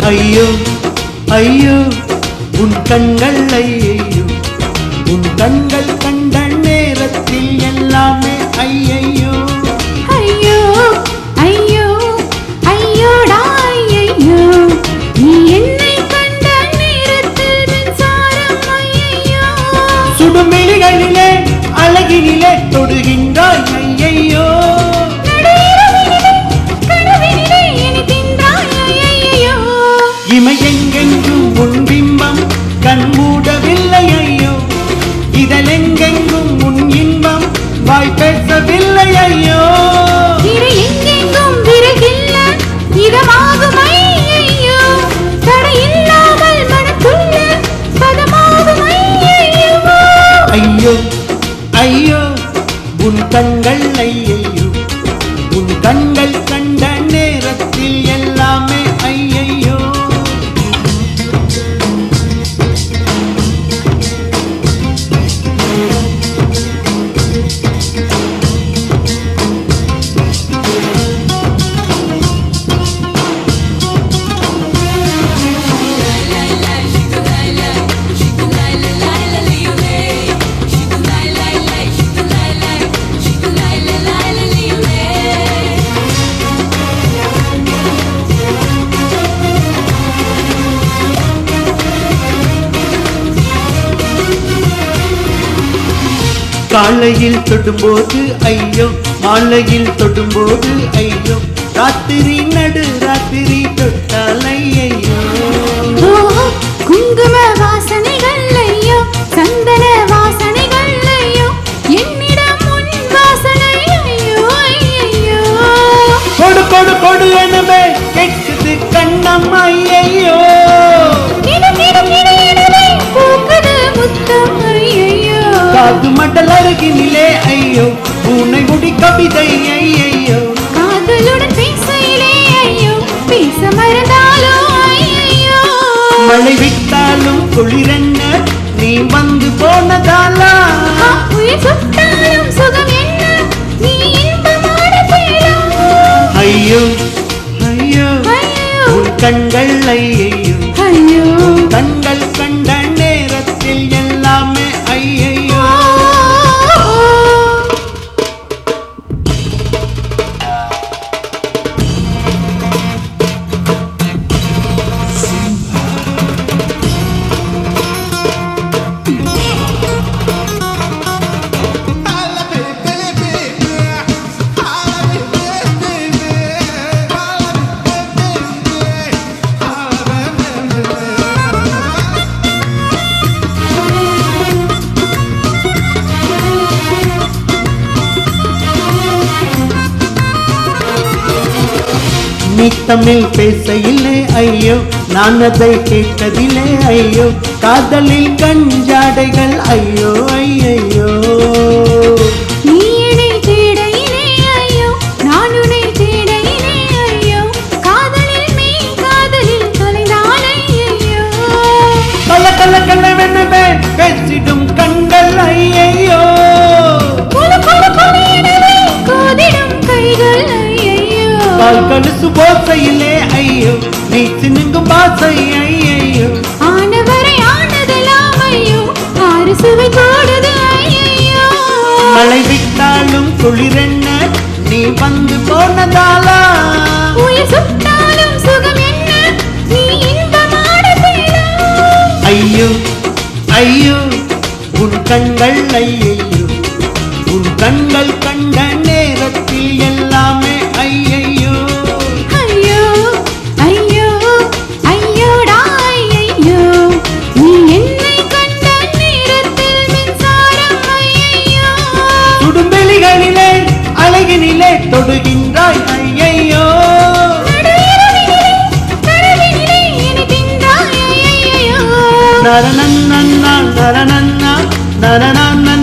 ஐயோ ஐயோ உன் கண்கள் ஐயையோ உன் கண்கள் கண்ட நேரத்தில் எல்லாமே ஐயையோ ஐயோ ஐயோ ஐயோடா ஐயையோ நீ என்னை கண்ட நேரத்தில் மின்சாரம் ஐயையோ சுடுமிழிகளிலே அழகினிலே தொடுகின்றாய் ஐயையோ இமையெங்கெங்கும் உன் பிம்பம் கண் மூடவில்லை ஐயோ இதழெங்கெங்கும் உன் இன்பம் வாய் பேசவில்லை ஐயோ எங்கெங்கும் விறகில்ல இதமாகும் ஐயையோ தடையில்லாமல் மனத்துள்ள பதமாகும் ஐயையோ ஐயோ ஐயோ உன் கண்கள் ஐயையோ உன் கண்கள் கண்ட நேரத்தில் எல்லாமே ஐயையோ காலையில் தொடும்போது ஐயோ மாலையில் தொடும்போது ஐயோ ராத்திரி நடு ராத்திரி தொட்டால் ஐயோ குங்கும வாசனைகள் ஐயோ சந்தன வாசனைகள் ஐயோ என்னிடம் உன் வாசனை ஐயோ ஐயோ கொடு கொடு கொடு எனவே கேட்குது கண்ணம் ஐயோ காது மண்டல் அருகினிலே ஐயோ பூனை முடி கவிதை ஐயோ காதலுடன் பேசையிலே ஐயோ பேச மறந்தாலோ ஐயோ மழை விட்டாலும் குளிரென்ன நீ வந்து போனதாலா உயிர் சுட்டாலும் சுகம் என்ன நீ இன்பமான பேரா ஐயோ ஐயோ உன் கண்கள் ஐயோ ஐயோ கண்கள் கண்ட நேரத்தில் எல்லாமே ஐயையோ நீ தமிழ் பேசையிலே ஐயோ நான் அதை கேட்டதிலே ஐயோ காதலில் கஞ்சாடைகள் ஐயோ ஐயோ நீ என்னை தேடையிலே ஐயோ நான் உன்னை தேடையிலே ஐயோ காதலில் மெய் காதலில் தொலைந்தால் ஐயோ கள்ள கள்ள கள்ளவெனவே பேசிடும் கண்கள் ஐயோ கோதிடும் கைகள் ஐயோ கால் கழுசு போசையிலே ஐயோ நீ சின்னுங்கும் பாசை ஐயோ ஆனவரை ஆனதெல்லாம் ஐயோ ஆறு சுவை கூடுது ஐயோ மழை விட்டாலும் குளிரென்ன நீ வந்து போனதாலா உயிர் சுட்டாலும் சுகம் என்ன நீ இன்பமான பேரா ஐயோ ஐயோ உன் கண்கள் ஐயையோ உன் கண்கள் கண்ட நேரத்தில் எல்லாமே ஐயையோ ஐயோ ஐயோ ஐயோடா ஐயோ நீ என்னை கண்ட நேரத்தில் மின்சாரம் ஐயோ சுடும்பெளிகளிலே அழகினிலே தொடுகின்றாய் ஐயையோ நரணன்னா நரணன்னா நரணன்னா